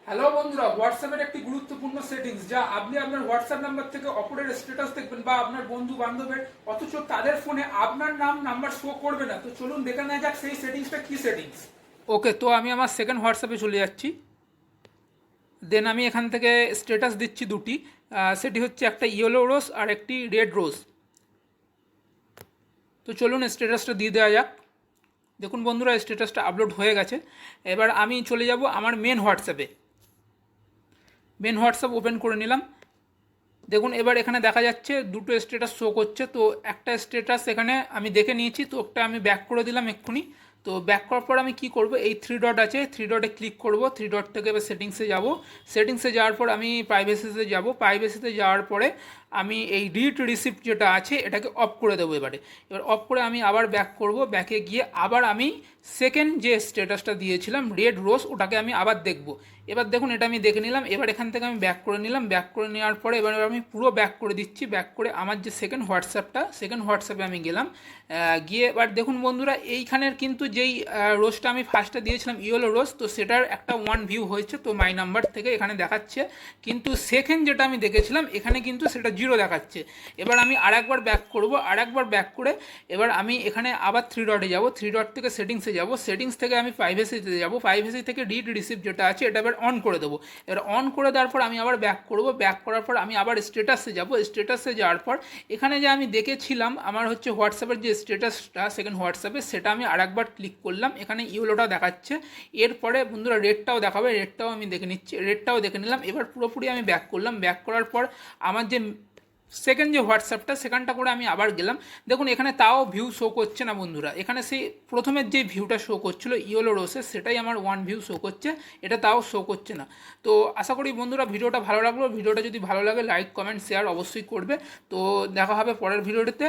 Hello বন্ধুরা, হোয়াটসঅ্যাপের একটি গুরুত্বপূর্ণ সেটিংস যা আপনি আপনার হোয়াটসঅ্যাপ নাম্বার থেকে অপরের স্ট্যাটাস দেখবেন বা আপনার বন্ধু বান্ধবের, অথচ তাদের ফোনে আপনার নাম্বার শো করবে না। তো চলুন দেখে নেওয়া যাক সেই সেটিংসটা কি সেটিংস। ওকে, তো আমি আমার সেকেন্ড হোয়াটসঅ্যাপে চলে যাচ্ছি। দেন আমি এখান থেকে স্ট্যাটাস দিচ্ছি দুটি। সেটি হচ্ছে একটা ইয়েলো রোজ আর একটি রেড রোজ। তো চলুন স্ট্যাটাসটা দিয়ে দেওয়া যাক। দেখুন বন্ধুরা, স্ট্যাটাসটা আপলোড হয়ে গেছে। এবার আমি চলে যাব আমার মেন হোয়াটসঅ্যাপে। মেন হোয়াটসঅ্যাপ ওপেন করে নিলাম। দেখুন এবার এখানে দেখা যাচ্ছে দুটো স্ট্যাটাস শো করছে। তো একটা স্ট্যাটাস এখানে আমি দেখে নিয়েছি, তো একটা আমি ব্যাক করে দিলাম এক্ষুনি। তো ব্যাক করার পর আমি কি করব, এই থ্রি ডট আছে, থ্রি ডটে ক্লিক করব। থ্রি ডট থেকে এবার সেটিংসে যাব। সেটিংসে যাওয়ার পর আমি প্রাইভেসিতে যাব। প্রাইভেসিতে যাওয়ার পরে আমি এই রিড রিসিপ্ট যেটা আছে এটাকে অফ করে দেবো। এবার অফ করে আমি আবার ব্যাক করব। ব্যাকে গিয়ে আবার আমি সেকেন্ড যে স্ট্যাটাসটা দিয়েছিলাম রেড রোজ, ওটাকে আমি আবার দেখব। এবার দেখুন এটা আমি দেখে নিলাম। এবার এখান থেকে আমি ব্যাক করে নিলাম। ব্যাক করে নেওয়ার পরে এবার আমি পুরো ব্যাক করে দিচ্ছি। ব্যাক করে আমার যে সেকেন্ড হোয়াটসঅ্যাপে আমি গেলাম। গিয়ে এবার দেখুন বন্ধুরা, এইখানের কিন্তু যেই রোজটা আমি ফার্স্টে দিয়েছিলাম ইয়েলো রোজ, তো সেটার একটা ওয়ান ভিউ হয়েছে, তো মাই নাম্বার থেকে এখানে দেখাচ্ছে। কিন্তু সেকেন্ড যেটা আমি দেখেছিলাম এখানে কিন্তু সেটা জিরো দেখাচ্ছে। এবার আমি আরেকবার ব্যাক করব। আরেকবার ব্যাক করে এবার আমি এখানে আবার থ্রি ডটে যাব। থ্রি ডট থেকে সেটিংসে যাব। সেটিংস থেকে আমি প্রাইভেসিতে যাব। প্রাইভেসি থেকে রিড রিসিপ্ট যেটা আছে এটা এবার অন করে দেবো। এবার অন করে দেওয়ার পর আমি আবার ব্যাক করব। ব্যাক করার পর আমি আবার স্ট্যাটাসে যাব। স্ট্যাটাসে যাওয়ার পর এখানে যে আমি দেখেছিলাম আমার হচ্ছে হোয়াটসঅ্যাপের যে স্ট্যাটাসটা সেকেন্ড হোয়াটসঅ্যাপে, সেটা আমি আরেকবার ক্লিক করলাম। এখানে ইয়েলোটা দেখাচ্ছে। এরপরে বন্ধুরা রেডটাও দেখাবে, রেডটাও আমি দেখে নিচ্ছি। রেডটাও দেখে নিলাম। এবার পুরোপুরি আমি ব্যাক করলাম। ব্যাক করার পর আমার যে সেকেন্ড যে হোয়াটসঅ্যাপটা সেখানটা করে আমি আবার গেলাম। দেখুন এখানে তাও ভিউ শো করছে না বন্ধুরা। এখানে সেই প্রথমের যে ভিউটা শো করছিল ইয়েলো রোসে, সেটাই আমার ওয়ান ভিউ শো করছে, এটা তাও শো করছে না। তো আশা করি বন্ধুরা ভিডিওটা ভালো লাগলো। ভিডিওটা যদি ভালো লাগে লাইক কমেন্ট শেয়ার অবশ্যই করবে। তো দেখা হবে পরের ভিডিওটিতে।